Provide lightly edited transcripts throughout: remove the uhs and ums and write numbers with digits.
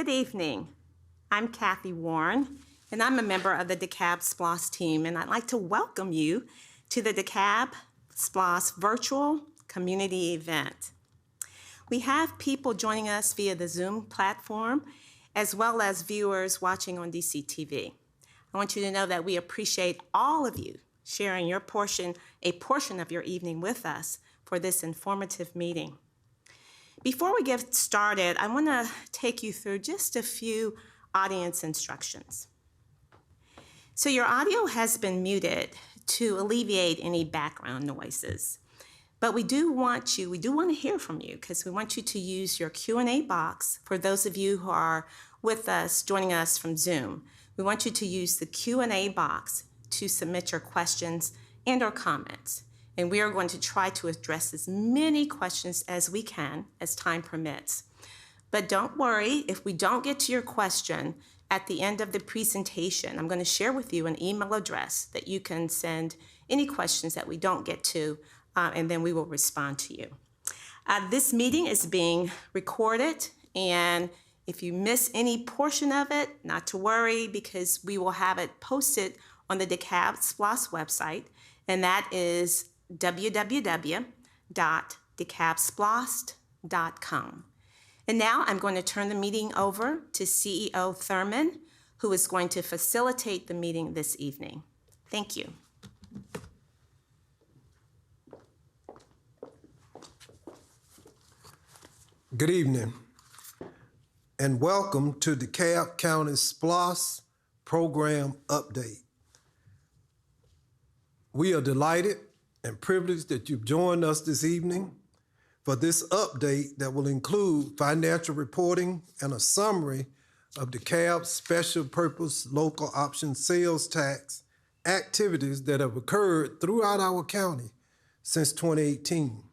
Good evening. I'm Kathy Warren, and I'm a member of the DeKalb SPLOST team, and I'd like to welcome you to the DeKalb SPLOST virtual community event. We have people joining us via the Zoom platform, as well as viewers watching on DCTV. I want you to know that we appreciate all of you sharing a portion of your evening with us for this informative meeting. Before we get started, I want to take you through just a few audience instructions. So your audio has been muted to alleviate any background noises. But we do want to hear from you because we want you to use your Q&A box for those of you who are with us, joining us from Zoom. We want you to use the Q&A box to submit your questions and or comments. And we are going to try to address as many questions as we can as time permits. But don't worry, if we don't get to your question at the end of the presentation, I'm going to share with you an email address that you can send any questions that we don't get to, and then we will respond to you. This meeting is being recorded, and if you miss any portion of it, not to worry, because we will have it posted on the DeKalb SPLOST website, and that is www.dekabsplost.com. And now I'm going to turn the meeting over to CEO Thurman, who is going to facilitate the meeting this evening. Thank you. Good evening, and welcome to DeKalb County SPLOST Program Update. We are delighted and privileged that you've joined us this evening for this update that will include financial reporting and a summary of DeKalb's special purpose local option sales tax activities that have occurred throughout our county since 2018.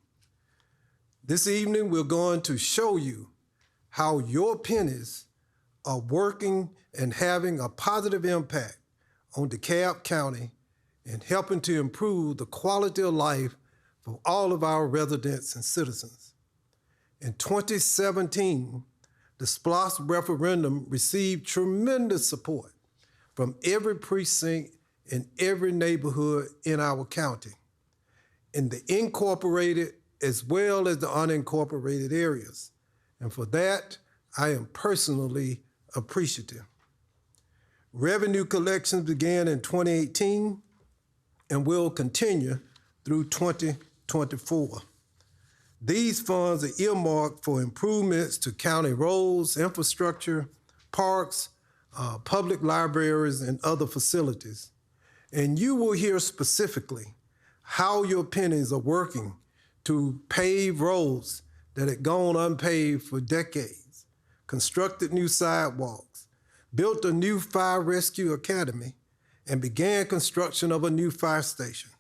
This evening, we're going to show you how your pennies are working and having a positive impact on DeKalb County and helping to improve the quality of life for all of our residents and citizens. In 2017, the SPLOST referendum received tremendous support from every precinct in every neighborhood in our county, in the incorporated as well as the unincorporated areas. And for that, I am personally appreciative. Revenue collections began in 2018 and will continue through 2024. These funds are earmarked for improvements to county roads, infrastructure, parks, public libraries, and other facilities. And you will hear specifically how your pennies are working to pave roads that had gone unpaved for decades, constructed new sidewalks, built a new fire rescue academy, and began construction of a new fire station.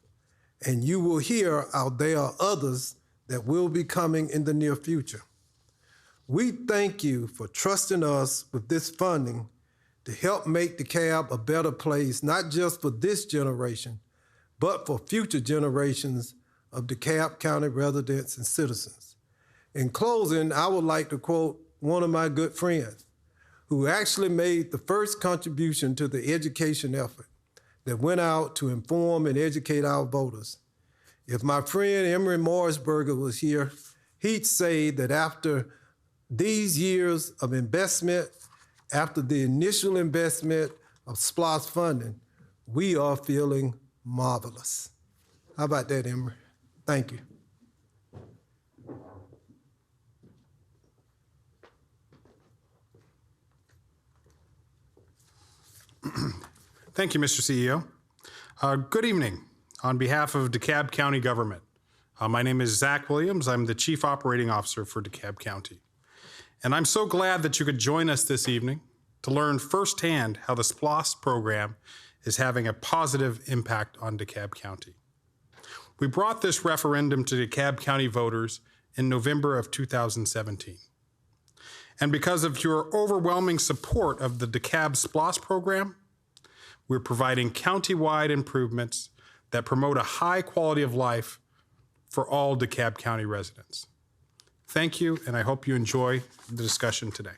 And you will hear how there are others that will be coming in the near future. We thank you for trusting us with this funding to help make DeKalb a better place, not just for this generation, but for future generations of DeKalb County residents and citizens. In closing, I would like to quote one of my good friends who actually made the first contribution to the education effort that went out to inform and educate our voters. If my friend Emory Morrisberger was here, he'd say that after these years of investment, after the initial investment of SPLOST funding, we are feeling marvelous. How about that, Emory? Thank you. Thank you, Mr. CEO. Good evening. On behalf of DeKalb County government, my name is Zach Williams. I'm the Chief Operating Officer for DeKalb County. And I'm so glad that you could join us this evening to learn firsthand how the SPLOST program is having a positive impact on DeKalb County. We brought this referendum to DeKalb County voters in November of 2017. And because of your overwhelming support of the DeKalb SPLOST program, we're providing county-wide improvements that promote a high quality of life for all DeKalb County residents. Thank you, and I hope you enjoy the discussion today.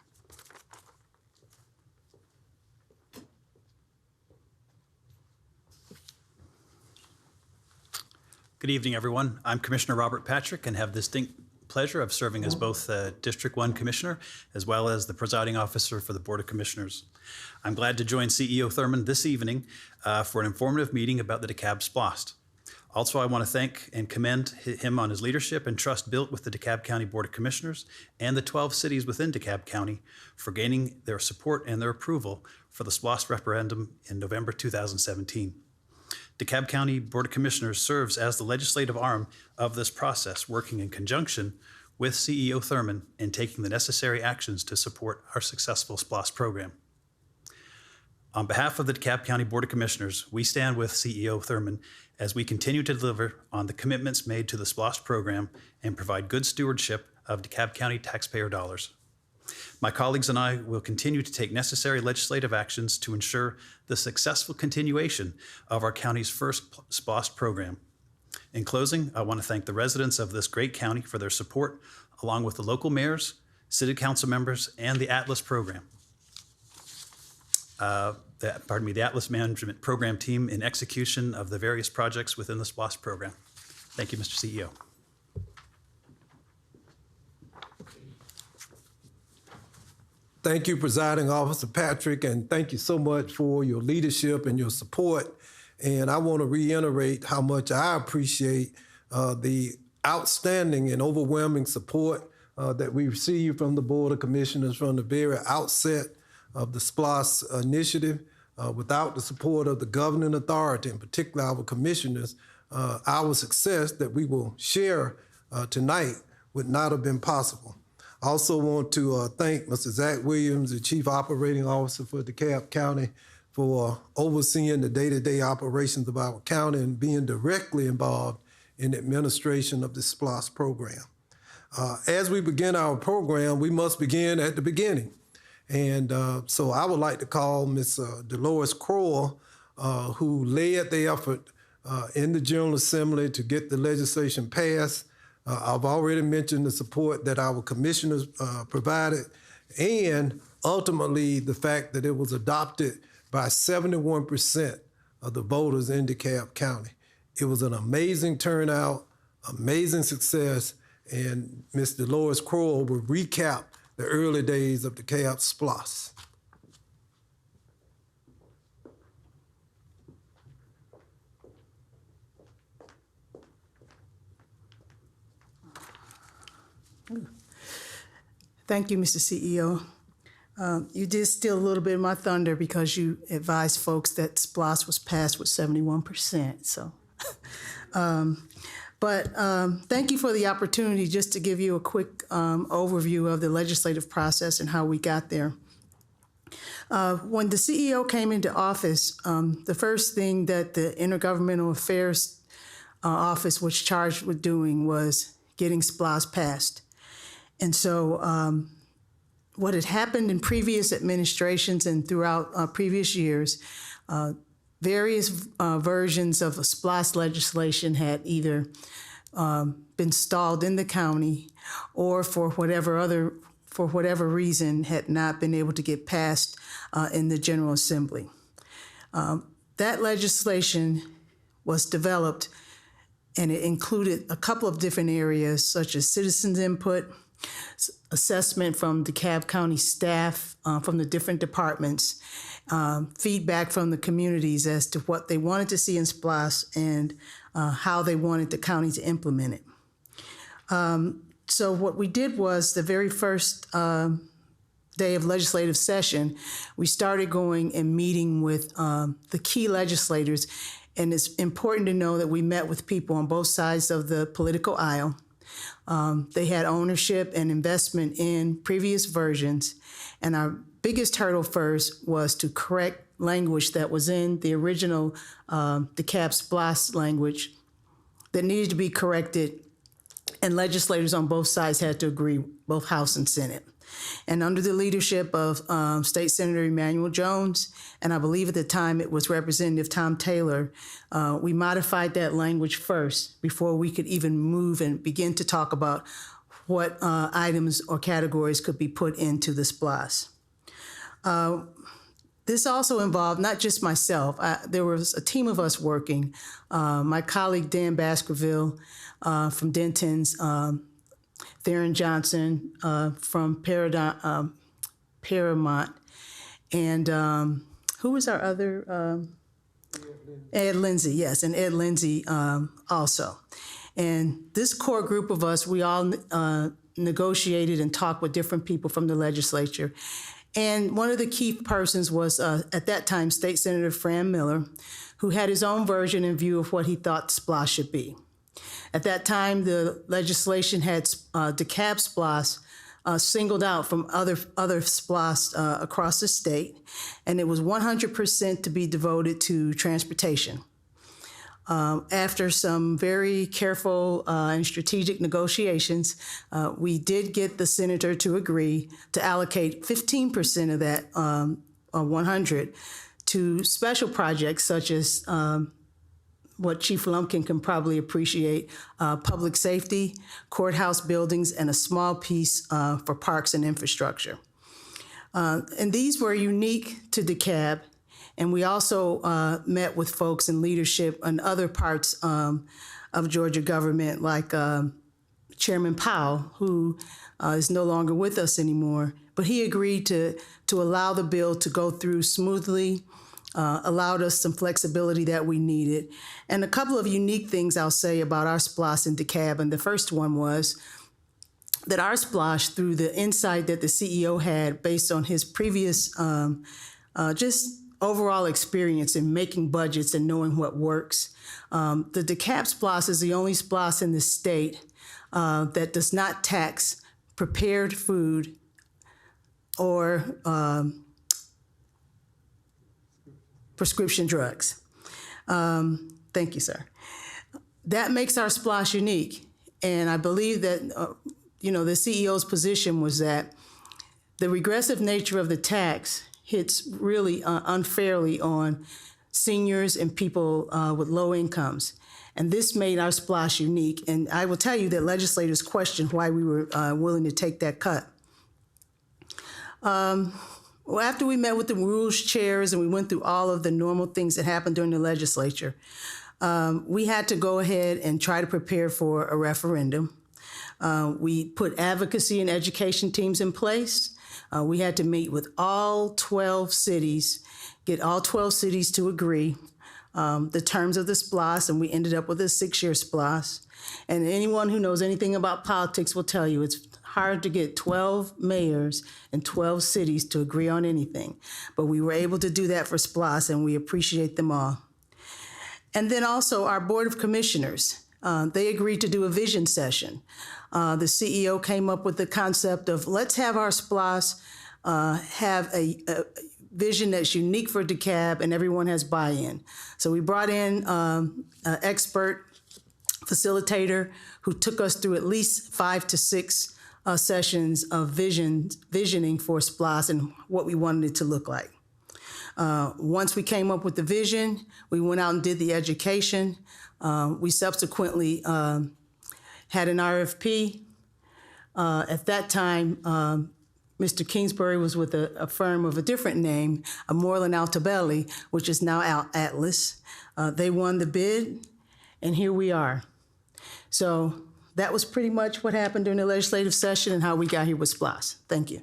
Good evening, everyone. I'm Commissioner Robert Patrick and have the distinct pleasure of serving as both District 1 Commissioner as well as the presiding officer for the Board of Commissioners. I'm glad to join CEO Thurman this evening for an informative meeting about the DeKalb SPLOST. Also, I want to thank and commend him on his leadership and trust built with the DeKalb County Board of Commissioners and the 12 cities within DeKalb County for gaining their support and their approval for the SPLOST referendum in November 2017. DeKalb County Board of Commissioners serves as the legislative arm of this process, working in conjunction with CEO Thurman in taking the necessary actions to support our successful SPLOST program. On behalf of the DeKalb County Board of Commissioners, we stand with CEO Thurman as we continue to deliver on the commitments made to the SPLOST program and provide good stewardship of DeKalb County taxpayer dollars. My colleagues and I will continue to take necessary legislative actions to ensure the successful continuation of our county's first SPLOST program. In closing, I want to thank the residents of this great county for their support, along with the local mayors, city council members, and the Atlas program. The Atlas Management Program team in execution of the various projects within the SPLOST program. Thank you, Mr. CEO. Thank you, Presiding Officer Patrick, and thank you so much for your leadership and your support. And I want to reiterate how much I appreciate the outstanding and overwhelming support that we received from the Board of Commissioners from the very outset of the SPLOST initiative. Without the support of the governing authority, in particular our commissioners, our success that we will share tonight would not have been possible. I also want to thank Mr. Zach Williams, the Chief Operating Officer for DeKalb County, for overseeing the day-to-day operations of our county and being directly involved in the administration of the SPLOST program. As we begin our program, we must begin at the beginning. And so I would like to call Ms. Dolores Crowell, who led the effort in the General Assembly to get the legislation passed. I've already mentioned the support that our commissioners provided, and ultimately the fact that it was adopted by 71% of the voters in DeKalb County. It was an amazing turnout, amazing success, and Ms. Dolores Crowell will recap the early days of DeKalb SPLOST. Thank you, Mr. CEO. You did steal a little bit of my thunder because you advised folks that SPLOST was passed with 71%. So, thank you for the opportunity just to give you a quick overview of the legislative process and how we got there. When the CEO came into office, the first thing that the Intergovernmental Affairs Office was charged with doing was getting SPLOST passed. And so what had happened in previous administrations and throughout previous years, various versions of a SPLOST legislation had either been stalled in the county or for whatever reason had not been able to get passed in the General Assembly. That legislation was developed and it included a couple of different areas such as citizens input, assessment from DeKalb County staff from the different departments, feedback from the communities as to what they wanted to see in SPLOST and how they wanted the county to implement it. So what we did was the very first day of legislative session, we started going and meeting with the key legislators. And it's important to know that we met with people on both sides of the political aisle. They had ownership and investment in previous versions. And our biggest hurdle first was to correct language that was in the original DeKalb SPLOST language that needed to be corrected. And legislators on both sides had to agree, both House and Senate. And under the leadership of State Senator Emanuel Jones, and I believe at the time it was Representative Tom Taylor, we modified that language first before we could even move and begin to talk about what items or categories could be put into the SPLOST. This also involved not just myself. There was a team of us working. My colleague Dan Baskerville from Denton's, Theron Johnson from Paramount, and who was our other? Ed Lindsay, yes, and Ed Lindsay also. And this core group of us, we all negotiated and talked with different people from the legislature. And one of the key persons was, at that time, State Senator Fran Miller, who had his own version and view of what he thought SPLOST should be. At that time, the legislation had DeKalb SPLOST singled out from other SPLOST across the state, and it was 100% to be devoted to transportation. After some very careful and strategic negotiations, we did get the senator to agree to allocate 15% of that 100 to special projects such as what Chief Lumpkin can probably appreciate, public safety, courthouse buildings, and a small piece for parks and infrastructure. And these were unique to DeKalb. And we also met with folks in leadership in other parts of Georgia government, like Chairman Powell, who is no longer with us anymore. But he agreed to allow the bill to go through smoothly, allowed us some flexibility that we needed. And a couple of unique things I'll say about our SPLOST in DeKalb. And the first one was that our SPLOST, through the insight that the CEO had based on his previous just overall experience in making budgets and knowing what works. The DeKalb SPLOST is the only SPLOST in the state that does not tax prepared food or prescription drugs. Thank you, sir. That makes our SPLOST unique. And I believe that, the CEO's position was that the regressive nature of the tax hits really unfairly on seniors and people with low incomes. And this made our SPLOST unique. And I will tell you that legislators questioned why we were willing to take that cut. Well, after we met with the rules chairs and we went through all of the normal things that happened during the legislature, we had to go ahead and try to prepare for a referendum. We put advocacy and education teams in place. We had to meet with all 12 cities, get all 12 cities to agree the terms of the SPLOST, and we ended up with a 6-year SPLOST. And anyone who knows anything about politics will tell you it's hard to get 12 mayors and 12 cities to agree on anything. But we were able to do that for SPLOST, and we appreciate them all. And then also our Board of Commissioners, they agreed to do a vision session. The CEO came up with the concept of let's have our SPLOST have a vision that's unique for DeKalb and everyone has buy-in. So we brought in an expert facilitator who took us through at least 5 to 6 sessions of visioning for SPLOST and what we wanted it to look like. Once we came up with the vision, we went out and did the education. We subsequently had an RFP. At that time, Mr. Kingsbury was with a firm of a different name, Moreland Altabelli, which is now Atlas. They won the bid, and here we are. So that was pretty much what happened during the legislative session and how we got here with SPLOST. Thank you.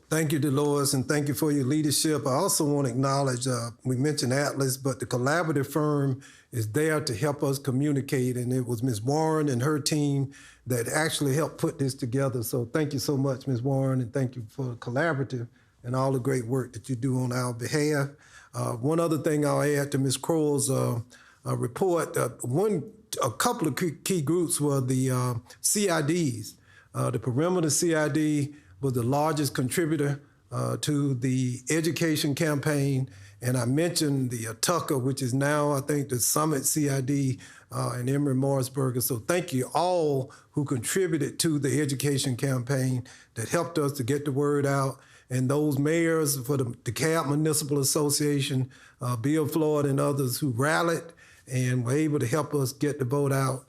Thank you, Dolores, and thank you for your leadership. I also want to acknowledge, we mentioned Atlas, but the collaborative firm is there to help us communicate, and it was Ms. Warren and her team that actually helped put this together. So thank you so much, Ms. Warren, and thank you for the collaborative and all the great work that you do on our behalf. One other thing I'll add to Ms. Crowell's report, a couple of key groups were the CIDs. The perimeter CID was the largest contributor to the education campaign. And I mentioned the Tucker, which is now, I think, the Summit CID in Emory-Morrisburg. So thank you all who contributed to the education campaign that helped us to get the word out. And those mayors for the DeKalb Municipal Association, Bill Floyd and others who rallied and were able to help us get the vote out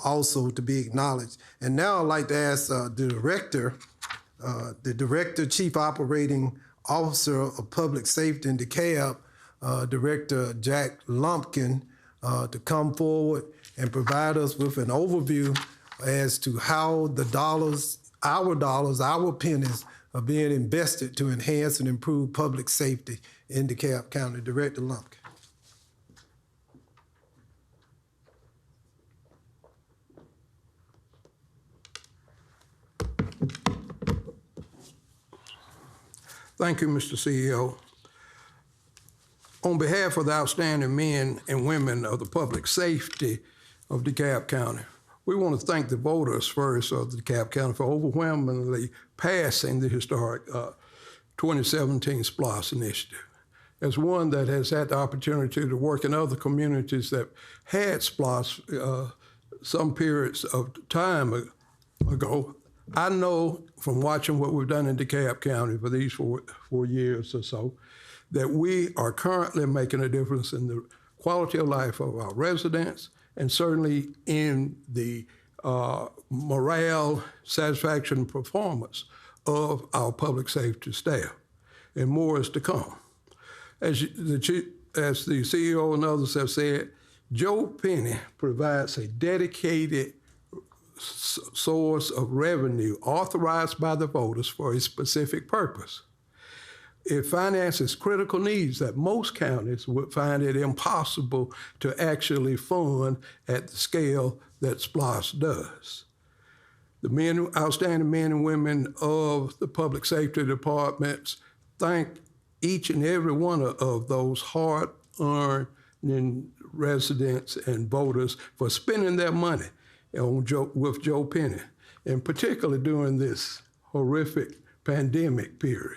also to be acknowledged. And now I'd like to ask the director the Director, Chief Operating Officer of Public Safety in DeKalb, Director Jack Lumpkin, to come forward and provide us with an overview as to how the dollars, our pennies, are being invested to enhance and improve public safety in DeKalb County. Director Lumpkin. Thank you, Mr. CEO. On behalf of the outstanding men and women of the public safety of DeKalb County, we want to thank the voters first of DeKalb County for overwhelmingly passing the historic 2017 SPLOST initiative. As one that has had the opportunity to work in other communities that had SPLOST some periods of time ago, I know from watching what we've done in DeKalb County for these four years or so, that we are currently making a difference in the quality of life of our residents and certainly in the morale, satisfaction, performance of our public safety staff. And more is to come. As the CEO and others have said, Joe Penny provides a dedicated source of revenue authorized by the voters for a specific purpose. It finances critical needs that most counties would find it impossible to actually fund at the scale that SPLOST does. The outstanding men and women of the public safety departments thank each and every one of those hard-earned residents and voters for spending their money with Joe Penny, and particularly during this horrific pandemic period.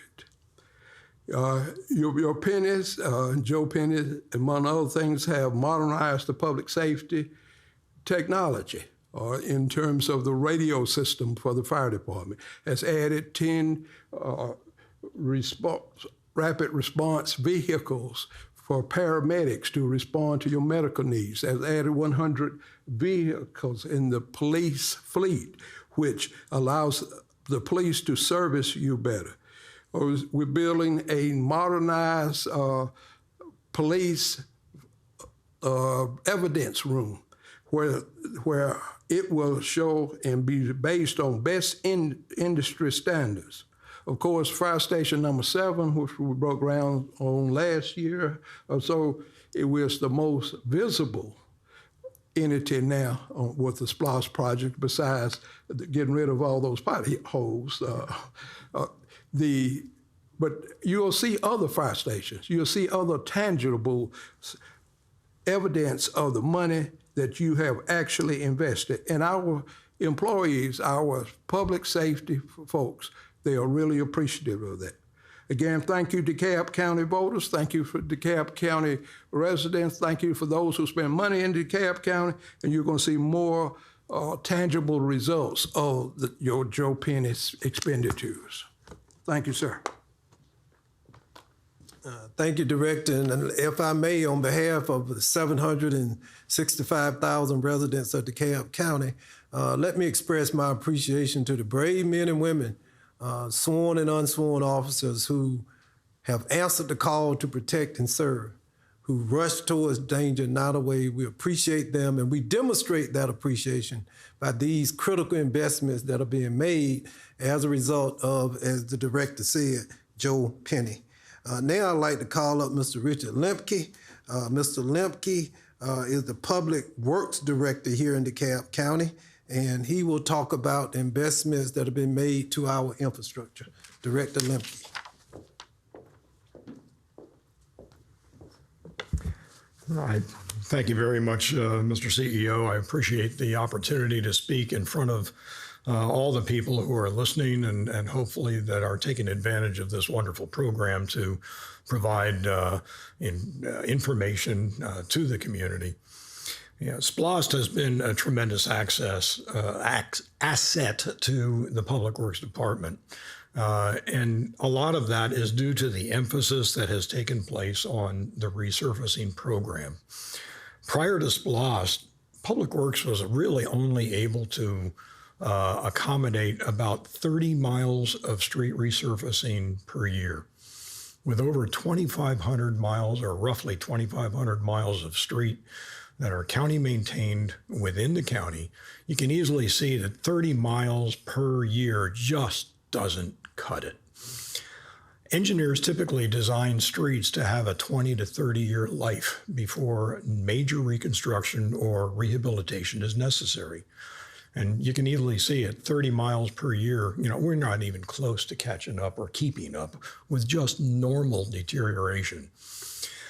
Your pennies, Joe Penny, among other things, have modernized the public safety technology in terms of the radio system for the fire department, has added 10 rapid response vehicles for paramedics to respond to your medical needs, has added 100 vehicles in the police fleet, which allows the police to service you better. We're building a modernized police evidence room where it will show and be based on best industry standards. Of course, Fire Station number 7, which we broke ground on last year or so, it was the most visible entity now with the SPLOST project, besides getting rid of all those potholes. But you'll see other fire stations. You'll see other tangible evidence of the money that you have actually invested. And our employees, our public safety folks, they are really appreciative of that. Again, thank you, DeKalb County voters. Thank you for DeKalb County residents. Thank you for those who spend money in DeKalb County. And you're going to see more tangible results of your Joe Penny expenditures. Thank you, sir. Thank you, Director. And if I may, on behalf of the 765,000 residents of DeKalb County, let me express my appreciation to the brave men and women, sworn and unsworn officers who have answered the call to protect and serve, who rushed towards danger not away. We appreciate them, and we demonstrate that appreciation by these critical investments that are being made as a result of, as the Director said, Joe Penny. Now I'd like to call up Mr. Richard Lemke. Mr. Lemke is the Public Works Director here in DeKalb County, and he will talk about investments that have been made to our infrastructure. Director Lemke. All right. Thank you very much, Mr. CEO. I appreciate the opportunity to speak in front of all the people who are listening and hopefully that are taking advantage of this wonderful program to provide information to the community. Yeah, SPLOST has been a tremendous asset to the Public Works Department. And a lot of that is due to the emphasis that has taken place on the resurfacing program. Prior to SPLOST, Public Works was really only able to accommodate about 30 miles of street resurfacing per year. With over 2,500 miles, or roughly 2,500 miles of street that are county maintained within the county, you can easily see that 30 miles per year just doesn't cut it. Engineers typically design streets to have a 20 to 30-year life before major reconstruction or rehabilitation is necessary. And you can easily see at 30 miles per year, we're not even close to catching up or keeping up with just normal deterioration.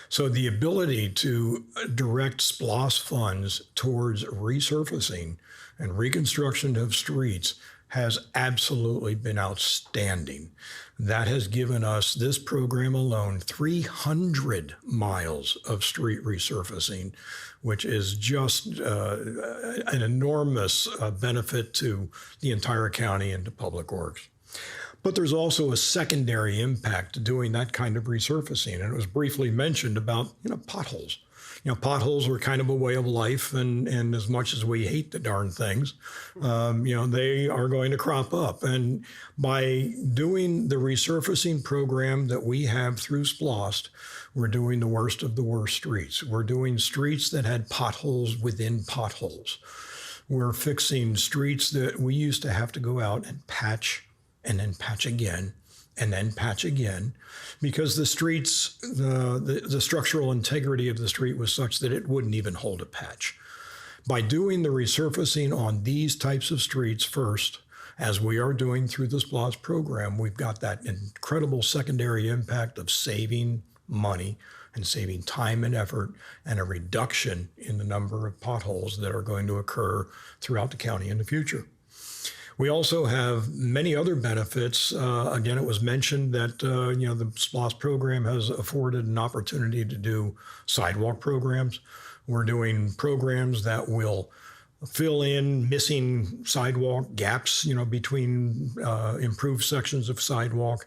So the ability to direct SPLOST funds towards resurfacing and reconstruction of streets has absolutely been outstanding. That has given us, this program alone, 300 miles of street resurfacing, which is just an enormous benefit to the entire county and to Public Works. But there's also a secondary impact to doing that kind of resurfacing. And it was briefly mentioned about, potholes. Potholes are kind of a way of life, and as much as we hate the darn things, they are going to crop up. And by doing the resurfacing program that we have through SPLOST, we're doing the worst of the worst streets. We're doing streets that had potholes within potholes. We're fixing streets that we used to have to go out and patch, and then patch again, and then patch again, because the streets, the structural integrity of the street was such that it wouldn't even hold a patch. By doing the resurfacing on these types of streets first, as we are doing through the SPLOST program, we've got that incredible secondary impact of saving money and saving time and effort, and a reduction in the number of potholes that are going to occur throughout the county in the future. We also have many other benefits. Again, it was mentioned that the SPLOST program has afforded an opportunity to do sidewalk programs. We're doing programs that will fill in missing sidewalk gaps, between improved sections of sidewalk,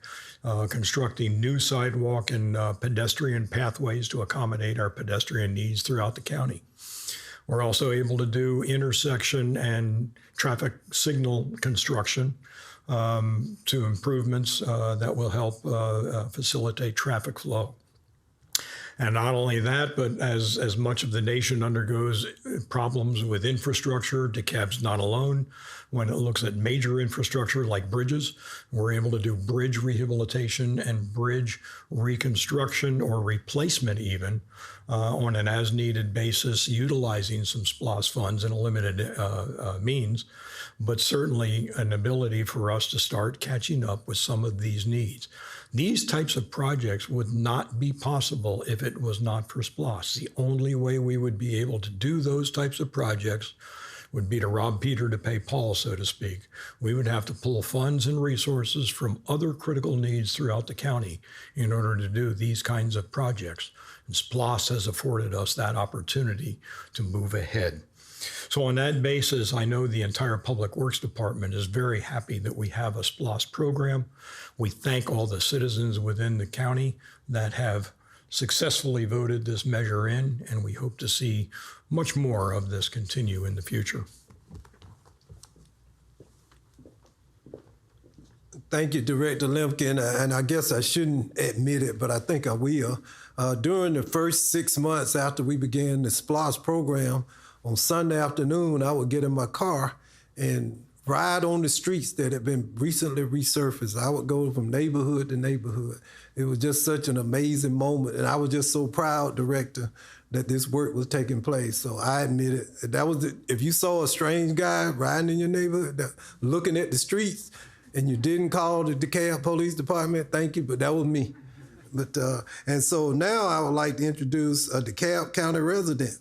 constructing new sidewalk and pedestrian pathways to accommodate our pedestrian needs throughout the county. We're also able to do intersection and traffic signal construction to improvements that will help facilitate traffic flow. And not only that, but as much of the nation undergoes problems with infrastructure, DeKalb's not alone. When it looks at major infrastructure like bridges, we're able to do bridge rehabilitation and bridge reconstruction or replacement even on an as-needed basis, utilizing some SPLOST funds in a limited means, but certainly an ability for us to start catching up with some of these needs. These types of projects would not be possible if it was not for SPLOST. The only way we would be able to do those types of projects would be to rob Peter to pay Paul, so to speak. We would have to pull funds and resources from other critical needs throughout the county in order to do these kinds of projects. And SPLOST has afforded us that opportunity to move ahead. So on that basis, I know the entire Public Works Department is very happy that we have a SPLOST program. We thank all the citizens within the county that have successfully voted this measure in, and we hope to see much more of this continue in the future. Thank you, Director Lemkin, and I guess I shouldn't admit it, but I think I will. During the first 6 months after we began the SPLOST program, on Sunday afternoon, I would get in my car and ride on the streets that had been recently resurfaced. I would go from neighborhood to neighborhood. It was just such an amazing moment, and I was just so proud, Director, that this work was taking place. So I admit it. That was if you saw a strange guy riding in your neighborhood, looking at the streets, and you didn't call the DeKalb Police Department, thank you, but that was me. But and so now I would like to introduce a DeKalb County resident.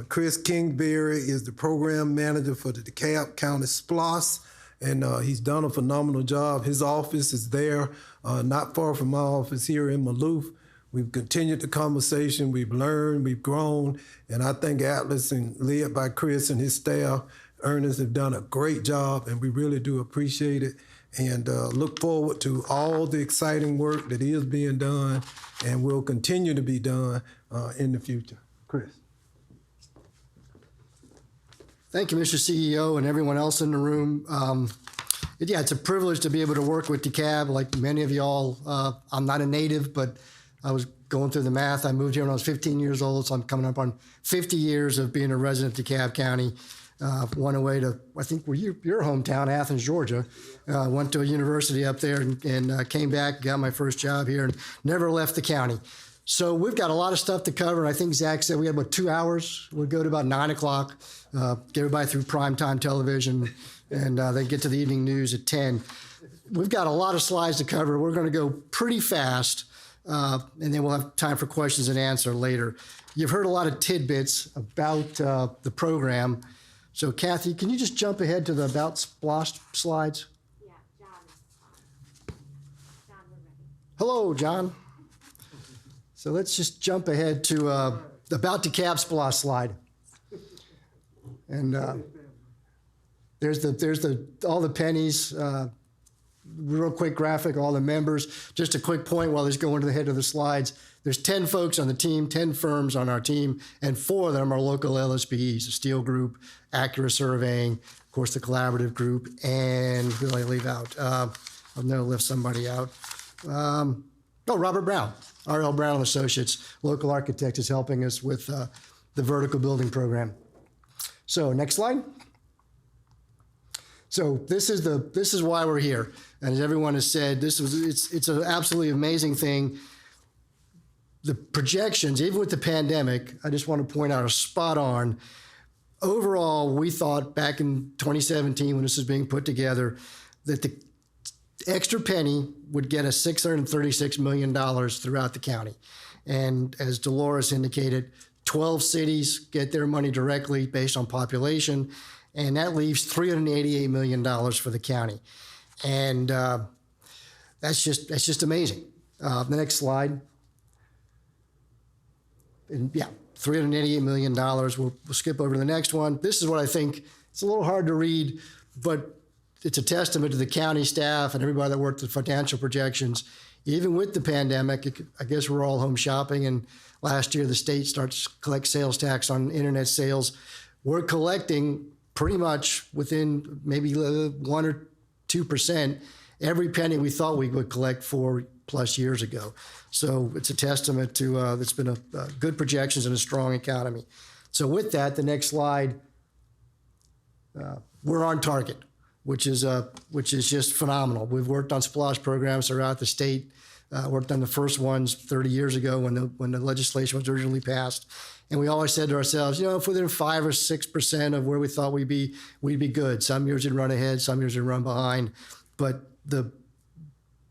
Chris Kingsbury is the program manager for the DeKalb County SPLOST, and he's done a phenomenal job. His office is there, not far from my office here in Maloof. We've continued the conversation, we've learned, we've grown, and I think Atlas, and led by Chris and his staff, Ernest, have done a great job, and we really do appreciate it, and look forward to all the exciting work that is being done and will continue to be done in the future. Chris. Thank you, Mr. CEO, and everyone else in the room. It's a privilege to be able to work with DeKalb. Like many of y'all, I'm not a native, but I was going through the math. I moved here when I was 15 years old, so I'm coming up on 50 years of being a resident of DeKalb County. Went away to, I think, your hometown, Athens, Georgia. Went to a university up there and came back, got my first job here, and never left the county. So we've got a lot of stuff to cover. I think Zach said we had about 2 hours. We'll go to about 9 o'clock, get everybody through primetime television, and then get to the evening news at 10. We've got a lot of slides to cover. We're going to go pretty fast, and then we'll have time for questions and answer later. You've heard a lot of tidbits about the program. So Kathy, can you just jump ahead to the About SPLOST slides? Yeah, John is John, we're ready. Hello, John. So let's just jump ahead to the About DeKalb SPLOST slide. And there's all the pennies, real quick graphic, all the members. Just a quick point while he's going to the head of the slides. There's 10 folks on the team, 10 firms on our team, and 4 of them are local LSPs, the Steel Group, Acura Surveying, of course, the Collaborative Group, and who did I leave out? I'll never lift somebody out. Robert Brown, R.L. Brown and Associates, local architect, is helping us with the vertical building program. So next slide. So this is why we're here, and as everyone has said, it's an absolutely amazing thing. The projections, even with the pandemic, I just want to point out, are spot on. Overall, we thought back in 2017 when this was being put together that the extra penny would get us $636 million throughout the county. And as Dolores indicated, 12 cities get their money directly based on population, and that leaves $388 million for the county. And that's just amazing. The next slide. And yeah, $388 million. We'll skip over to the next one. This is what I think, it's a little hard to read, but it's a testament to the county staff and everybody that worked with financial projections. Even with the pandemic, I guess we're all home shopping, and last year the state starts to collect sales tax on internet sales. We're collecting pretty much within maybe 1 or 2% every penny we thought we would collect 4+ years ago. So it's a testament to it's been a good projections and a strong economy. So with that, the next slide, we're on target, which is just phenomenal. We've worked on SPLOST programs throughout the state. Worked on the first ones 30 years ago when the legislation was originally passed, and we always said to ourselves, if within 5 or 6% of where we thought we'd be good. Some years we'd run ahead, some years we'd run behind, but the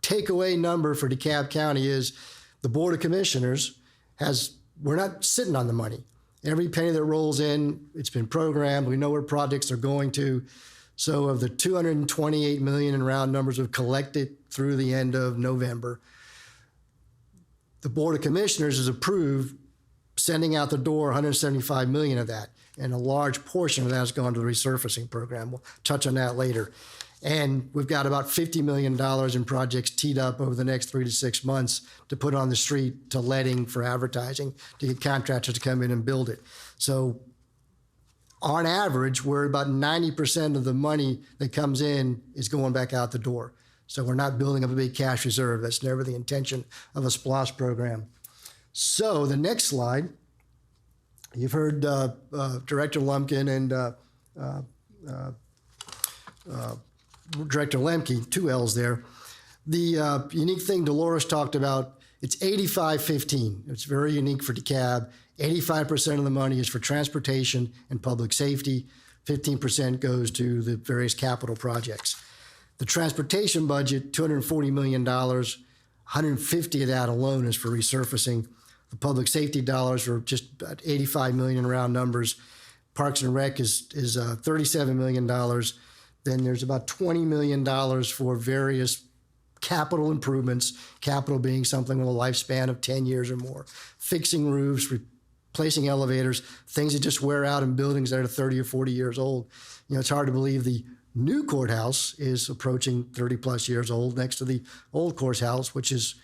takeaway number for DeKalb County is the Board of Commissioners we're not sitting on the money. Every penny that rolls in, it's been programmed. We know where projects are going to. So of the $228 million in round numbers we've collected through the end of November, the Board of Commissioners has approved sending out the door $175 million of that, and a large portion of that has gone to the resurfacing program. We'll touch on that later. And we've got about $50 million in projects teed up over the next 3 to 6 months to put on the street to letting for advertising to get contractors to come in and build it. So on average, we're about 90% of the money that comes in is going back out the door. So we're not building up a big cash reserve. That's never the intention of a SPLOST program. So the next slide, you've heard Director Lumpkin and Director Lemke, 2 L's there. The unique thing Dolores talked about, it's 85-15. It's very unique for DeKalb. 85% of the money is for transportation and public safety. 15% goes to the various capital projects. The transportation budget, $240 million, 150 of that alone is for resurfacing. The public safety dollars are just about $85 million in round numbers. Parks and Rec is $37 million. Then there's about $20 million for various capital improvements, capital being something with a lifespan of 10 years or more. Fixing roofs, replacing elevators, things that just wear out in buildings that are 30 or 40 years old. It's hard to believe the new courthouse is approaching 30+ years old next to the old courthouse, which is,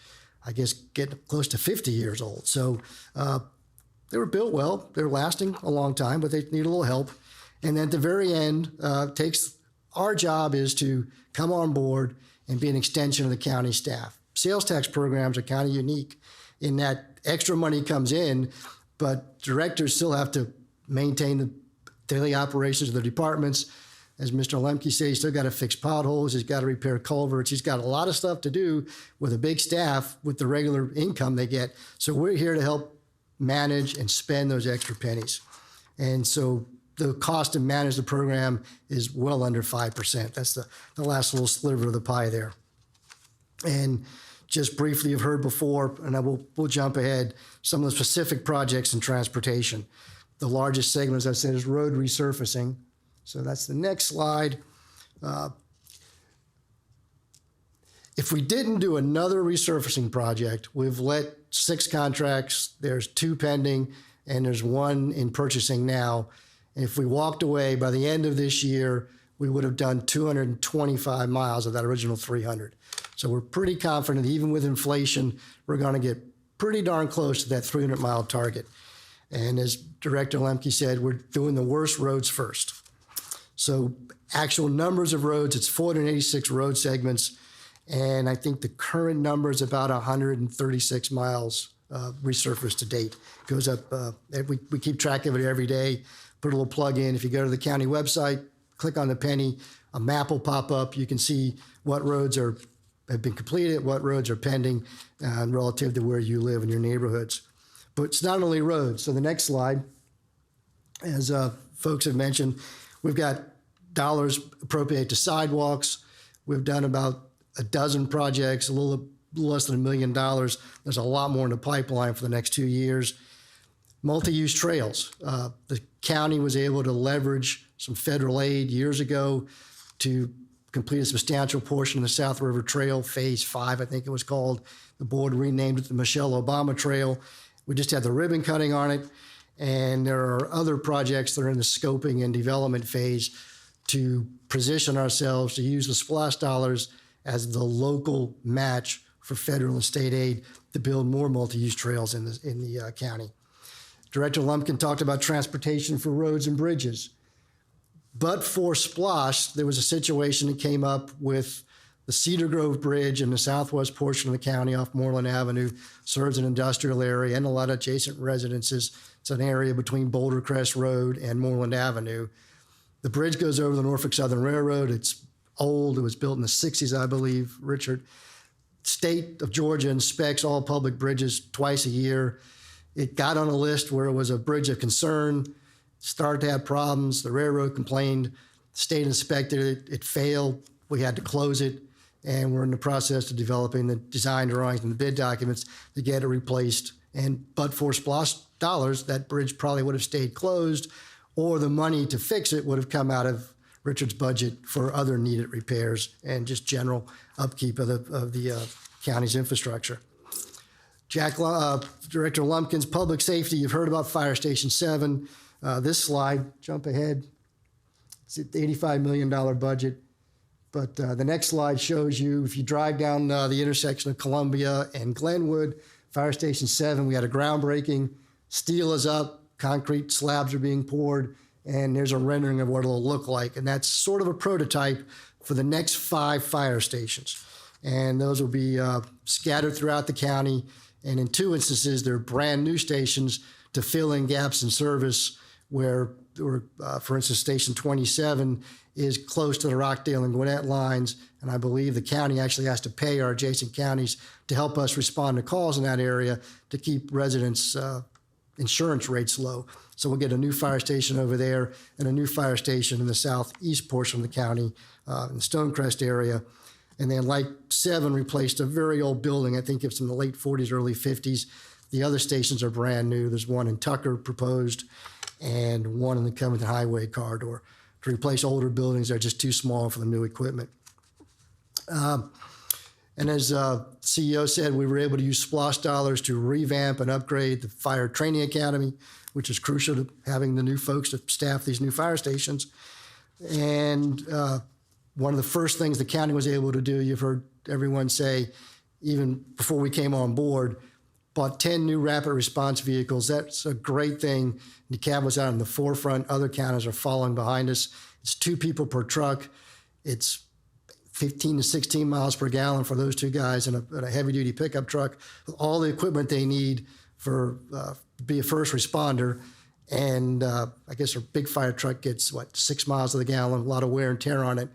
I guess, getting close to 50 years old. So they were built well. They were lasting a long time, but they need a little help. And then at the very end, our job is to come on board and be an extension of the county staff. Sales tax programs are kind of unique in that extra money comes in, but directors still have to maintain the daily operations of the departments. As Mr. Lemke said, he's still got to fix potholes, he's got to repair culverts, he's got a lot of stuff to do with a big staff with the regular income they get. So we're here to help manage and spend those extra pennies. And so the cost to manage the program is well under 5%. That's the last little sliver of the pie there. And just briefly, you've heard before, and we'll jump ahead, some of the specific projects in transportation. The largest segment, as I said, is road resurfacing. So that's the next slide. If we didn't do another resurfacing project, we've let 6 contracts, there's 2 pending, and there's 1 in purchasing now. And if we walked away by the end of this year, we would have done 225 miles of that original 300. So we're pretty confident that even with inflation, we're going to get pretty darn close to that 300-mile target. And as Director Lemke said, we're doing the worst roads first. So actual numbers of roads, it's 486 road segments, and I think the current number is about 136 miles resurfaced to date. It goes up, we keep track of it every day, put a little plug in. If you go to the county website, click on the penny, a map will pop up. You can see what roads have been completed, what roads are pending, relative to where you live in your neighborhoods. But it's not only roads. So the next slide, as folks have mentioned, we've got dollars appropriated to sidewalks. We've done about a dozen projects, a little less than $1 million. There's a lot more in the pipeline for the next 2 years. Multi-use trails. The county was able to leverage some federal aid years ago to complete a substantial portion of the South River Trail, Phase 5, I think it was called. The board renamed it the Michelle Obama Trail. We just had the ribbon cutting on it. And there are other projects that are in the scoping and development phase to position ourselves to use the SPLOST dollars as the local match for federal and state aid to build more multi-use trails in the county. Director Lumpkin talked about transportation for roads and bridges. But for SPLOST, there was a situation that came up with the Cedar Grove Bridge in the southwest portion of the county off Moreland Avenue, serves an industrial area and a lot of adjacent residences. It's an area between Boulder Crest Road and Moreland Avenue. The bridge goes over the Norfolk Southern Railroad. It's old. It was built in the 60s, I believe, Richard. State of Georgia inspects all public bridges twice a year. It got on a list where it was a bridge of concern, started to have problems. The railroad complained. The state inspected it. It failed. We had to close it. And we're in the process of developing the design drawings and the bid documents to get it replaced. But for SPLOST dollars, that bridge probably would have stayed closed, or the money to fix it would have come out of Richard's budget for other needed repairs and just general upkeep of the county's infrastructure. Director Lumpkin's public safety, you've heard about Fire Station 7. This slide, jump ahead, it's an $85 million budget. But the next slide shows you, if you drive down the intersection of Columbia and Glenwood, Fire Station 7, we had a groundbreaking. Steel is up, concrete slabs are being poured, and there's a rendering of what it'll look like. And that's sort of a prototype for the next 5 fire stations. And those will be scattered throughout the county. And in 2 instances, they're brand new stations to fill in gaps in service where, for instance, Station 27 is close to the Rockdale and Gwinnett lines, and I believe the county actually has to pay our adjacent counties to help us respond to calls in that area to keep residents' insurance rates low. So we'll get a new fire station over there and a new fire station in the southeast portion of the county, in the Stonecrest area. And then Light 7 replaced a very old building. I think it's in the late 40s, early 50s. The other stations are brand new. There's one in Tucker proposed and one in the Covington Highway corridor to replace older buildings that are just too small for the new equipment. And as CEO said, we were able to use SPLOST dollars to revamp and upgrade the Fire Training Academy, which is crucial to having the new folks to staff these new fire stations. And one of the first things the county was able to do, you've heard everyone say, even before we came on board, bought 10 new rapid response vehicles. That's a great thing. DeKalb was out in the forefront. Other counties are following behind us. It's 2 people per truck. It's 15 to 16 miles per gallon for those 2 guys in a heavy-duty pickup truck with all the equipment they need for be a first responder. And I guess a big fire truck gets, 6 miles to the gallon, a lot of wear and tear on it.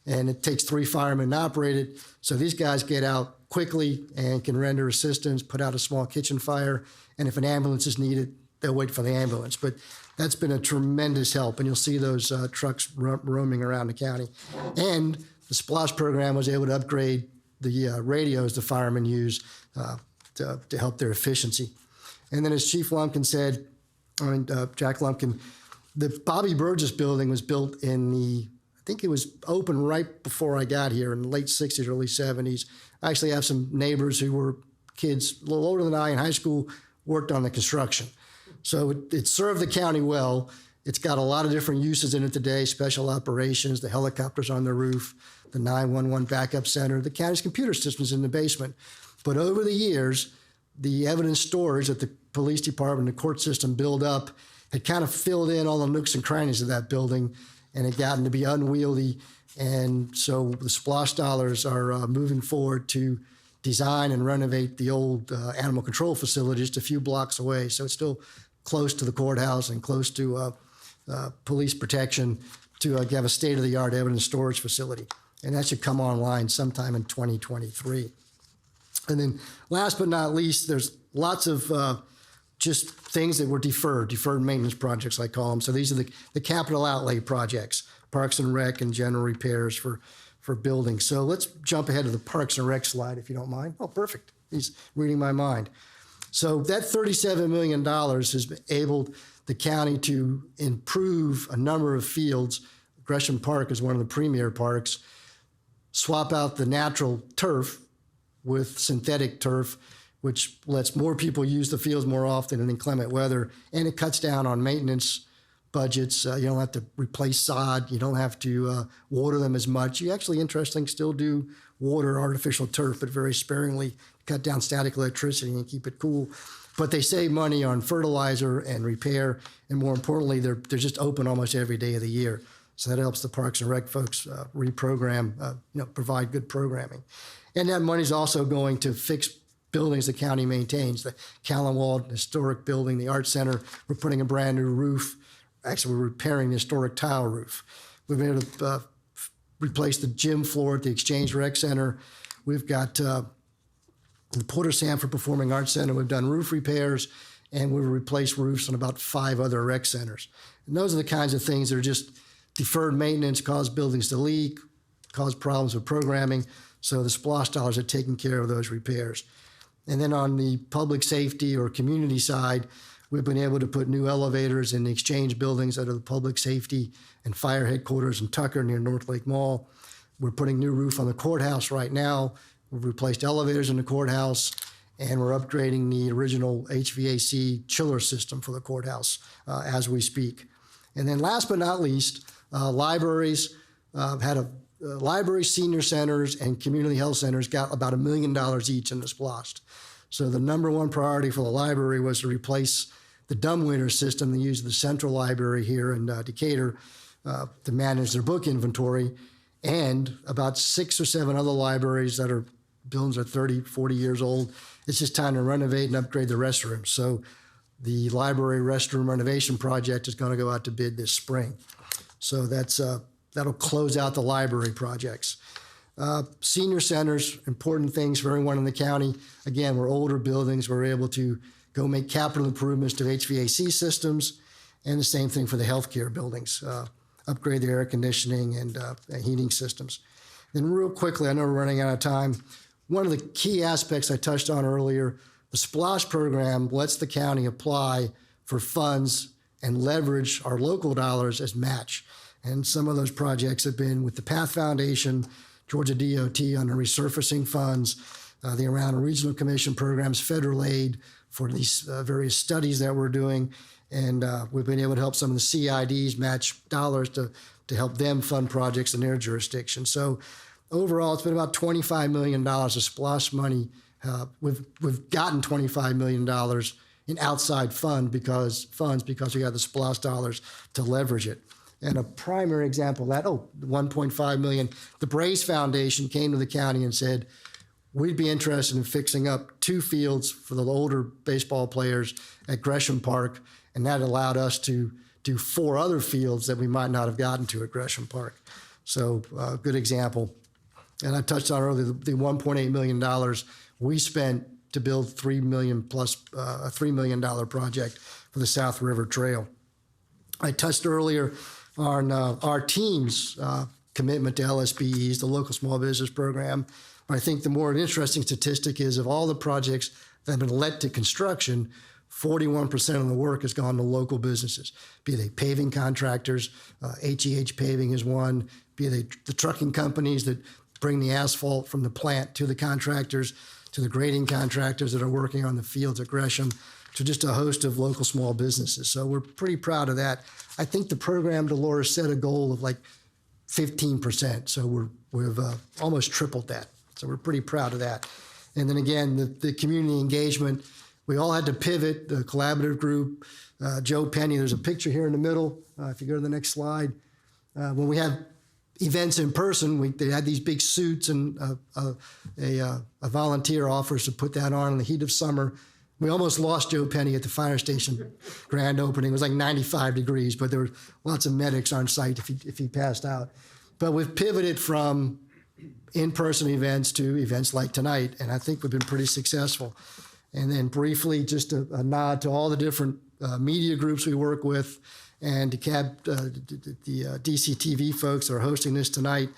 And it takes 3 firemen to operate it. So these guys get out quickly and can render assistance, put out a small kitchen fire. And if an ambulance is needed, they'll wait for the ambulance. But that's been a tremendous help. And you'll see those trucks roaming around the county. And the SPLOST program was able to upgrade the radios the firemen use to help their efficiency. And then as Chief Lumpkin said, Jack Lumpkin, the Bobby Burgess building was built I think it was open right before I got here in the late 60s, early 70s. I actually have some neighbors who were kids a little older than I in high school, worked on the construction. So it served the county well. It's got a lot of different uses in it today, special operations, the helicopters on the roof, the 911 backup center, the county's computer systems in the basement. But over the years, the evidence storage that the police department and the court system built up had kind of filled in all the nooks and crannies of that building, and it gotten to be unwieldy. And so the SPLOST dollars are moving forward to design and renovate the old animal control facility just a few blocks away. So it's still close to the courthouse and close to police protection to have a state-of-the-art evidence storage facility. And that should come online sometime in 2023. And then last but not least, there's lots of just things that were deferred maintenance projects, I call them. So these are the capital outlay projects, Parks and Rec and general repairs for buildings. So let's jump ahead to the Parks and Rec slide, if you don't mind. Oh, perfect. He's reading my mind. So that $37 million has enabled the county to improve a number of fields. Gresham Park is one of the premier parks. Swap out the natural turf with synthetic turf, which lets more people use the fields more often in inclement weather, and it cuts down on maintenance budgets. You don't have to replace sod. You don't have to water them as much. You actually, interestingly, still do water artificial turf, but very sparingly, cut down static electricity and keep it cool. But they save money on fertilizer and repair, and more importantly, they're just open almost every day of the year. So that helps the Parks and Rec folks reprogram, provide good programming. And that money's also going to fix buildings the county maintains, the Callan-Walled Historic Building, the Art Center. We're putting a brand new roof. Actually, we're repairing the historic tile roof. We've been able to replace the gym floor at the Exchange Rec Center. We've got the Porter Sanford Performing Arts Center. We've done roof repairs, and we've replaced roofs on about 5 other rec centers. And those are the kinds of things that are just deferred maintenance, cause buildings to leak, cause problems with programming. So the SPLOST dollars are taking care of those repairs. And then on the public safety or community side, we've been able to put new elevators in the exchange buildings that are the public safety and fire headquarters in Tucker near North Lake Mall. We're putting new roof on the courthouse right now. We've replaced elevators in the courthouse, and we're upgrading the original HVAC chiller system for the courthouse as we speak. And then last but not least, libraries library, senior centers, and community health centers got about $1 million each in the SPLOST. So the number one priority for the library was to replace the dumbwaiter system they use at the central library here in Decatur to manage their book inventory, and about 6 or 7 other libraries that are buildings are 30, 40 years old. It's just time to renovate and upgrade the restrooms. So the library restroom renovation project is going to go out to bid this spring. So that'll close out the library projects. Senior centers, important things for everyone in the county. Again, we're older buildings. We're able to go make capital improvements to HVAC systems, and the same thing for the healthcare buildings, upgrade the air conditioning and heating systems. Then real quickly, I know we're running out of time. One of the key aspects I touched on earlier, the SPLOST program lets the county apply for funds and leverage our local dollars as match. And some of those projects have been with the PATH Foundation, Georgia DOT on the resurfacing funds, the Around Regional Commission programs, federal aid for these various studies that we're doing. And we've been able to help some of the CIDs match dollars to help them fund projects in their jurisdiction. So overall, it's been about $25 million of SPLOST money We've gotten $25 million in outside funds because we got the SPLOST dollars to leverage it. And a primary example of that, $1.5 million, the Brace Foundation came to the county and said, we'd be interested in fixing up 2 fields for the older baseball players at Gresham Park, and that allowed us to do 4 other fields that we might not have gotten to at Gresham Park. So good example. And I touched on earlier the $1.8 million we spent to build $3 million plus a $3 million project for the South River Trail. I touched earlier on our team's commitment to LSBEs, the local small business program. But I think the more interesting statistic is of all the projects that have been let to construction, 41% of the work has gone to local businesses, be they paving contractors, HEH Paving is one, be they the trucking companies that bring the asphalt from the plant to the contractors, to the grading contractors that are working on the fields at Gresham, to just a host of local small businesses. So we're pretty proud of that. I think the program, Dolores, set a goal of like 15%. So we've almost tripled that. So we're pretty proud of that. And then again, the community engagement, we all had to pivot, the collaborative group, Joe Penny, there's a picture here in the middle. If you go to the next slide. When we have events in person, they had these big suits, and a volunteer offers to put that on in the heat of summer. We almost lost Joe Penny at the fire station grand opening. It was like 95 degrees, but there were lots of medics on site if he passed out. But we've pivoted from in-person events to events like tonight, and I think we've been pretty successful. And then briefly, just a nod to all the different media groups we work with, and DeKalb, the DCTV folks that are hosting this tonight.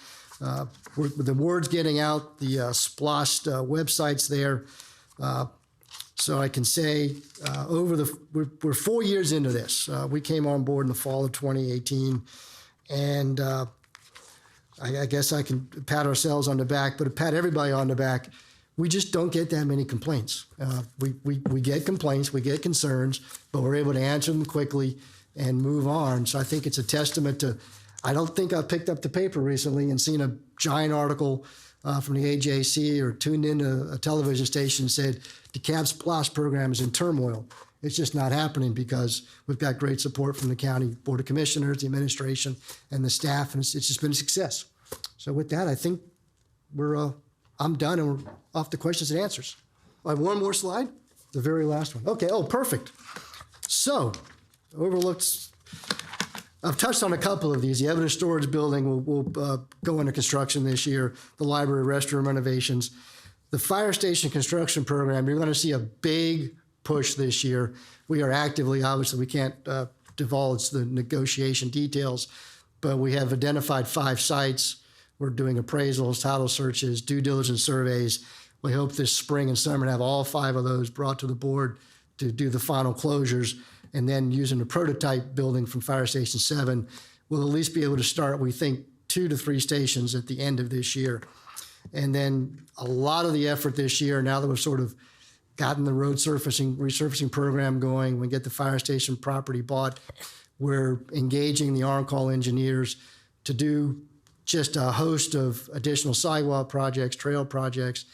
The word's getting out, the SPLOST website's there. So I can say we're 4 years into this. We came on board in the fall of 2018, and I guess I can pat ourselves on the back, but pat everybody on the back. We just don't get that many complaints. We get complaints, we get concerns, but we're able to answer them quickly and move on. So I think it's a testament to, I don't think I picked up the paper recently and seen a giant article from the AJC or tuned into a television station and said, DeKalb's SPLOST program is in turmoil. It's just not happening because we've got great support from the County Board of Commissioners, the administration, and the staff, and it's just been a success. So with that, I think I'm done, and we're off to questions and answers. I have one more slide, the very last one. Okay, perfect. So, I've touched on a couple of these. The evidence storage building will go into construction this year, the library restroom renovations. The fire station construction program, you're going to see a big push this year. We are actively, obviously, we can't divulge the negotiation details, but we have identified 5 sites. We're doing appraisals, title searches, due diligence surveys. We hope this spring and summer to have all 5 of those brought to the board to do the final closures. And then using the prototype building from Fire Station 7, we'll at least be able to start, we think, 2 to 3 stations at the end of this year. And then a lot of the effort this year, now that we've sort of gotten the road resurfacing program going, we get the fire station property bought, we're engaging the on-call engineers to do just a host of additional sidewalk projects, trail projects,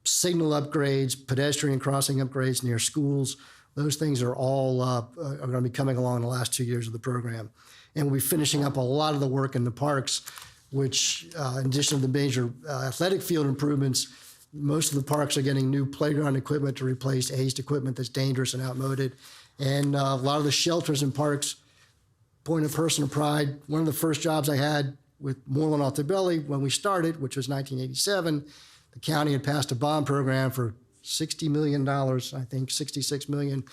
signal upgrades, pedestrian crossing upgrades near schools. Those things are all are going to be coming along in the last 2 years of the program. And we'll be finishing up a lot of the work in the parks, which in addition to the major athletic field improvements, most of the parks are getting new playground equipment to replace aged equipment that's dangerous and outmoded. And a lot of the shelters in parks, point of personal pride, one of the first jobs I had with Moreland Off the Belly when we started, which was 1987, the county had passed a bond program for $60 million, I think $66 million.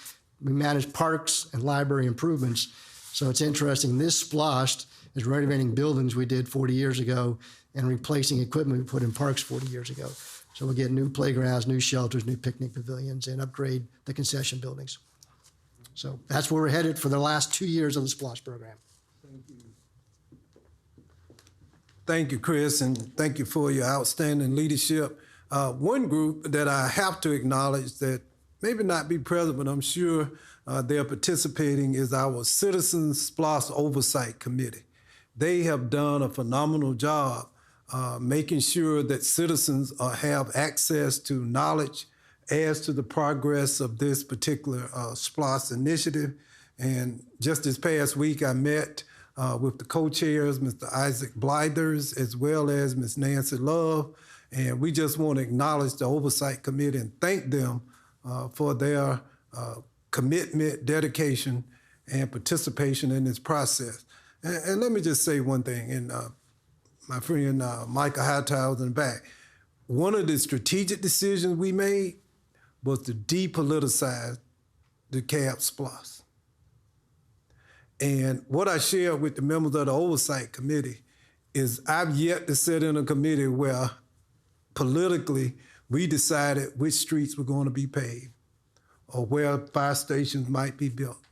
We managed parks and library improvements. So it's interesting, this SPLOST is renovating buildings we did 40 years ago and replacing equipment we put in parks 40 years ago. So we'll get new playgrounds, new shelters, new picnic pavilions, and upgrade the concession buildings. So that's where we're headed for the last 2 years of the SPLOST program. Thank you, Chris, and thank you for your outstanding leadership. One group that I have to acknowledge that maybe not be present, but I'm sure they're participating is our Citizens SPLOST Oversight Committee. They have done a phenomenal job making sure that citizens have access to knowledge as to the progress of this particular SPLOST initiative. And just this past week, I met with the co-chairs, Mr. Isaac Blythers, as well as Ms. Nancy Love. And we just want to acknowledge the Oversight Committee and thank them for their commitment, dedication, and participation in this process. And let me just say one thing, and my friend Micah Hightower was in the back. One of the strategic decisions we made was to depoliticize the DeKalb SPLOST. And what I shared with the members of the Oversight Committee is I've yet to sit in a committee where politically we decided which streets were going to be paved or where fire stations might be built.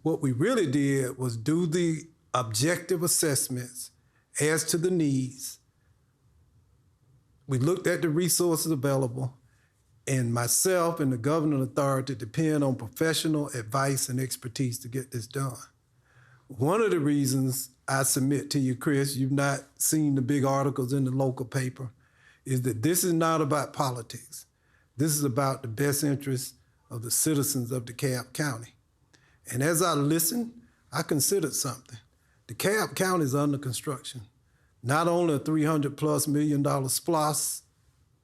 What we really did was do the objective assessments as to the needs. We looked at the resources available, and myself and the governing authority depend on professional advice and expertise to get this done. One of the reasons I submit to you, Chris, you've not seen the big articles in the local paper, is that this is not about politics. This is about the best interests of the citizens of DeKalb County. And as I listened, I considered something. DeKalb County is under construction. Not only a $300+ million SPLOST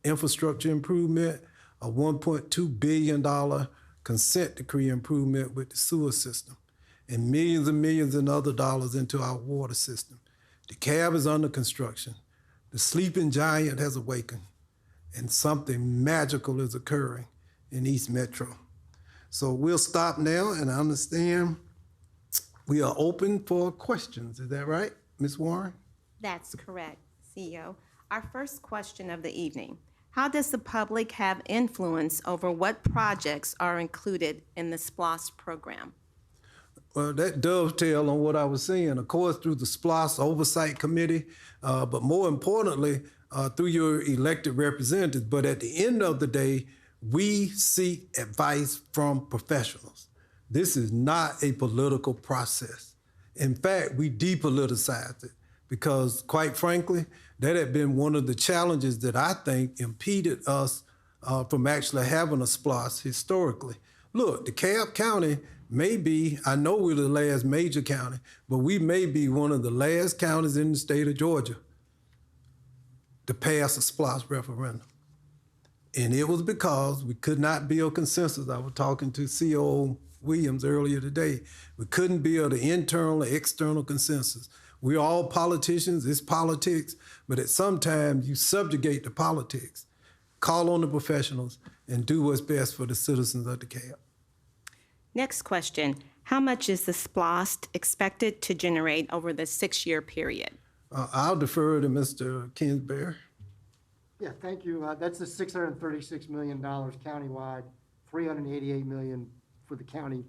infrastructure improvement, a $1.2 billion consent decree improvement with the sewer system, and millions in other dollars into our water system. DeKalb is under construction. The sleeping giant has awakened, and something magical is occurring in East Metro. So we'll stop now, and I understand we are open for questions. Is that right, Ms. Warren? That's correct, CEO. Our first question of the evening: how does the public have influence over what projects are included in the SPLOST program? Well, that dovetails on what I was saying, of course, through the SPLOST Oversight Committee, but more importantly, through your elected representatives. But at the end of the day, we seek advice from professionals. This is not a political process. In fact, we depoliticized it because, quite frankly, that had been one of the challenges that I think impeded us from actually having a SPLOST historically. Look, DeKalb County may be, I know we're the last major county, but we may be one of the last counties in the state of Georgia to pass a SPLOST referendum. And it was because we could not build consensus. I was talking to COO Williams earlier today. We couldn't build an internal or external consensus. We're all politicians, it's politics, but at some time you subjugate the politics. Call on the professionals and do what's best for the citizens of DeKalb. Next question: how much is the SPLOST expected to generate over the 6-year period? I'll defer to Mr. Kingsbury. Yeah, thank you. That's the $636 million countywide, $388 million for the county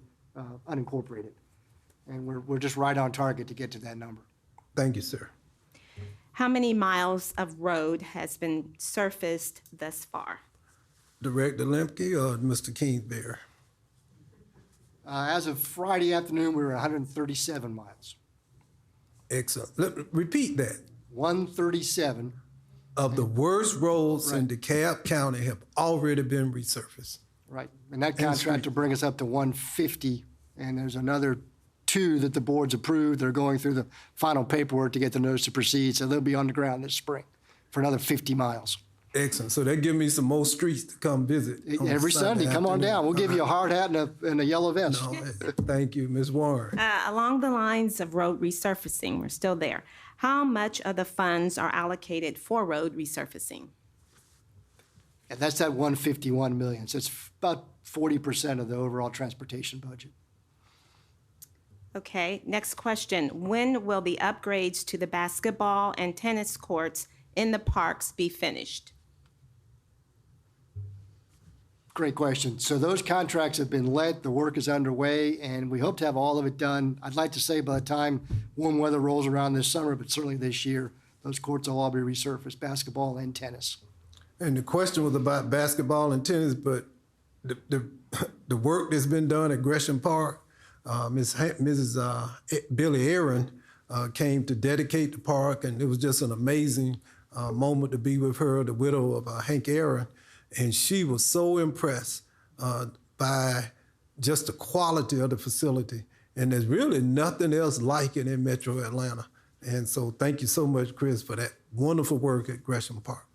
unincorporated. And we're just right on target to get to that number. Thank you, sir. How many miles of road has been surfaced thus far? Director Lemke or Mr. Kingsbury? As of Friday afternoon, we were 137 miles. Excellent. Repeat that. 137. Of the worst roads in DeKalb County have already been resurfaced. Right. And that contract will bring us up to 150. And there's another 2 that the board's approved. They're going through the final paperwork to get the notice to proceed. So they'll be on the ground this spring for another 50 miles. Excellent. So that gives me some more streets to come visit. Every Sunday, come on down. We'll give you a hard hat and a yellow vest. No, thank you, Ms. Warren. Along the lines of road resurfacing, we're still there. How much of the funds are allocated for road resurfacing? And that's that 151 million. So it's about 40% of the overall transportation budget. Okay, next question. When will the upgrades to the basketball and tennis courts in the parks be finished? Great question. So those contracts have been let, the work is underway, and we hope to have all of it done. I'd like to say by the time warm weather rolls around this summer, but certainly this year, those courts will all be resurfaced, basketball and tennis. And the question was about basketball and tennis, but the work that's been done at Gresham Park, Mrs. Billy Aaron came to dedicate the park, and it was just an amazing moment to be with her, the widow of Hank Aaron, and she was so impressed by just the quality of the facility. And there's really nothing else like it in Metro Atlanta. And so thank you so much, Chris, for that wonderful work at Gresham Park.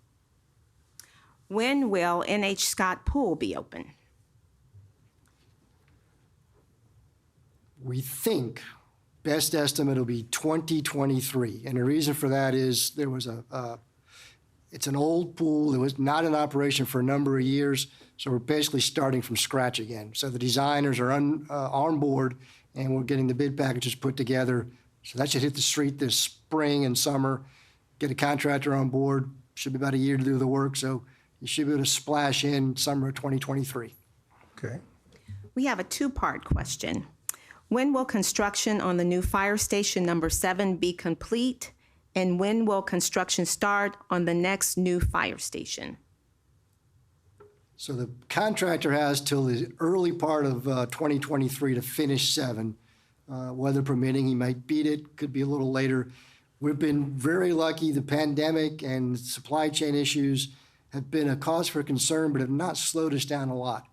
When will NH Scott Pool be open? We think, best estimate will be 2023. And the reason for that is there was it's an old pool. It was not in operation for a number of years. So we're basically starting from scratch again. So the designers are on board, and we're getting the bid packages put together. So that should hit the street this spring and summer. Get a contractor on board. Should be about a year to do the work. So you should be able to splash in summer of 2023. Okay. We have a two-part question. When will construction on the new fire station number 7 be complete? And when will construction start on the next new fire station? So the contractor has till the early part of 2023 to finish 7. Weather permitting, he might beat it, could be a little later. We've been very lucky. The pandemic and supply chain issues have been a cause for concern, but have not slowed us down a lot.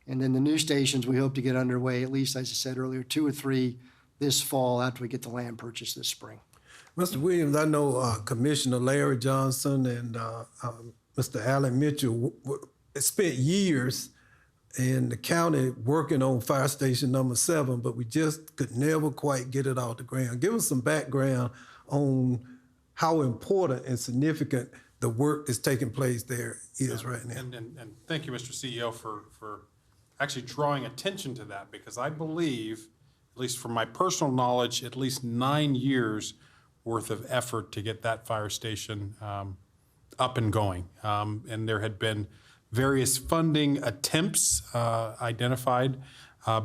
And then the new stations, we hope to get underway, at least, as I said earlier, 2 or 3 this fall after we get the land purchased this spring. Mr. Williams, I know Commissioner Larry Johnson and Mr. Allen Mitchell spent years in the county working on fire station number 7, but we just could never quite get it off the ground. Give us some background on how important and significant the work that's taking place there is right now. And thank you, Mr. CEO, for actually drawing attention to that, because I believe, at least from my personal knowledge, at least 9 years worth of effort to get that fire station up and going. And there had been various funding attempts identified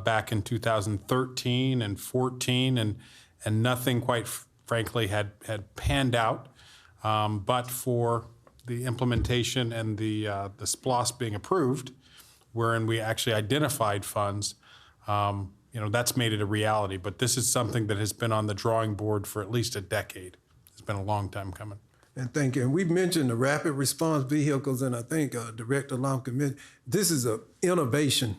back in 2013 and 14, and nothing, quite frankly, had panned out. But for the implementation and the SPLOST being approved, wherein we actually identified funds, that's made it a reality. But this is something that has been on the drawing board for at least a decade. It's been a long time coming. And thank you. And we mentioned the rapid response vehicles, and I think Director Lumpkin, this is an innovation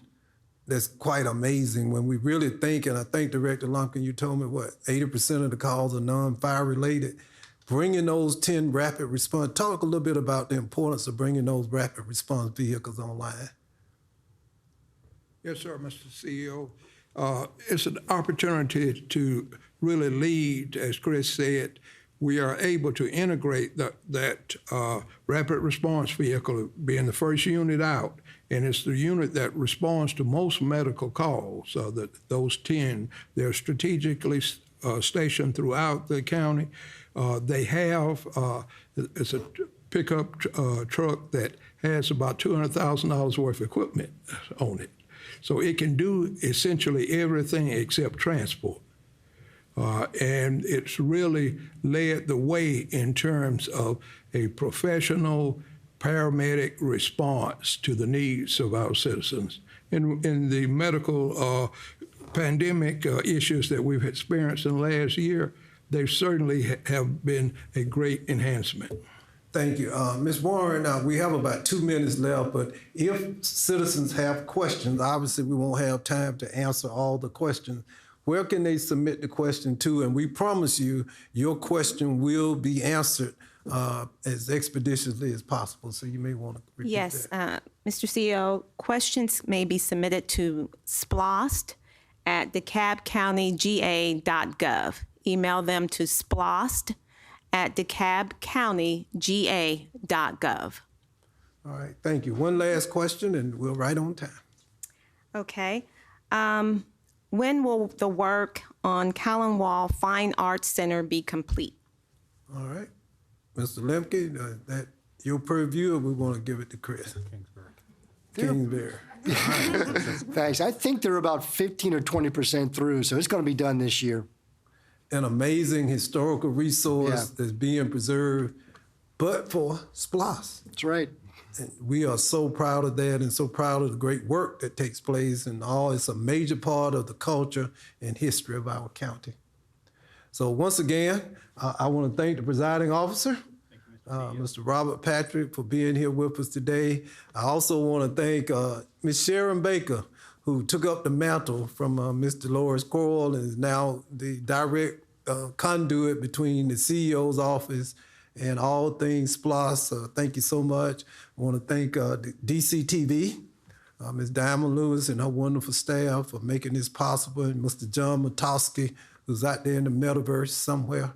that's quite amazing when we really think, and I think Director Lumpkin, you told me, 80% of the calls are non-fire related. Bringing those 10 rapid response, talk a little bit about the importance of bringing those rapid response vehicles online. Yes, sir, Mr. CEO. It's an opportunity to really lead, as Chris said. We are able to integrate that rapid response vehicle being the first unit out, and it's the unit that responds to most medical calls. Those 10, they're strategically stationed throughout the county. They have, it's a pickup truck that has about $200,000 worth of equipment on it. So it can do essentially everything except transport. And it's really led the way in terms of a professional paramedic response to the needs of our citizens. In the medical pandemic issues that we've experienced in the last year, they certainly have been a great enhancement. Thank you. Ms. Warren, we have about 2 minutes left, but if citizens have questions, obviously we won't have time to answer all the questions. Where can they submit the question to? And we promise you, your question will be answered as expeditiously as possible. So you may want to repeat Yes, that. Mr. CEO, questions may be submitted to SPLOST at DeKalbCountyGA.gov. Email them to SPLOST at DeKalbCountyGA.gov. All right, thank you. One last question, and we're right on time. Okay. When will the work on Callan-Wall Fine Arts Center be complete? All right. Mr. Lemke, that your purview, or we want to give it to Chris? Kingsbury. Thanks. I think they're about 15 or 20% through, so it's going to be done this year. An amazing historical resource that's being preserved, but for SPLOST. That's right. And we are so proud of that and so proud of the great work that takes place and all. It's a major part of the culture and history of our county. So once again, I want to thank the presiding officer Mr. Robert Patrick for being here with us today. I also want to thank Ms. Sharon Baker, who took up the mantle from Ms. Dolores Coral and is now the direct conduit between the CEO's office and all things SPLOST. Thank you so much. I want to thank the DCTV, Ms. Diamond Lewis and her wonderful staff for making this possible, and Mr. John Matowski, who's out there in the metaverse somewhere,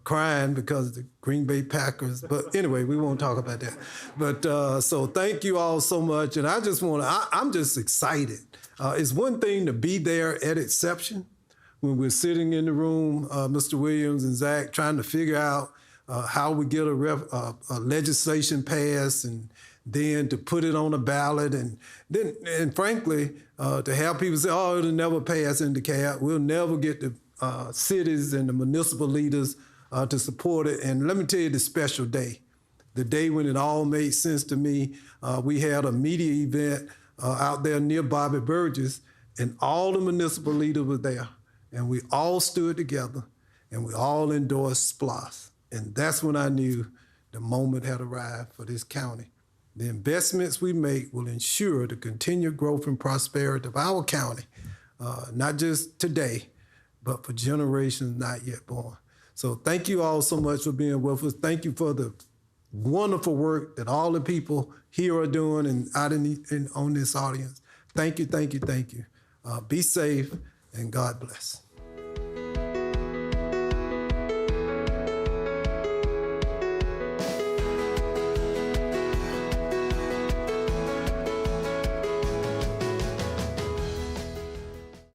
crying because of the Green Bay Packers. But anyway, we won't talk about that. But so thank you all so much. And I just want to, I'm just excited. It's one thing to be there at inception when we're sitting in the room, Mr. Williams and Zach, trying to figure out how we get a legislation passed, and then to put it on a ballot, and then, and frankly, to have people say, "Oh, it'll never pass in DeKalb. We'll never get the cities and the municipal leaders to support it." And let me tell you the special day, the day when it all made sense to me. We had a media event out there near Bobby Burgess, and all the municipal leaders were there, and we all stood together, and we all endorsed SPLOST. And that's when I knew the moment had arrived for this county. The investments we make will ensure the continued growth and prosperity of our county, not just today, but for generations not yet born. So thank you all so much for being with us. Thank you for the wonderful work that all the people here are doing and out on this audience. Thank you, thank you, thank you. Be safe, and God bless.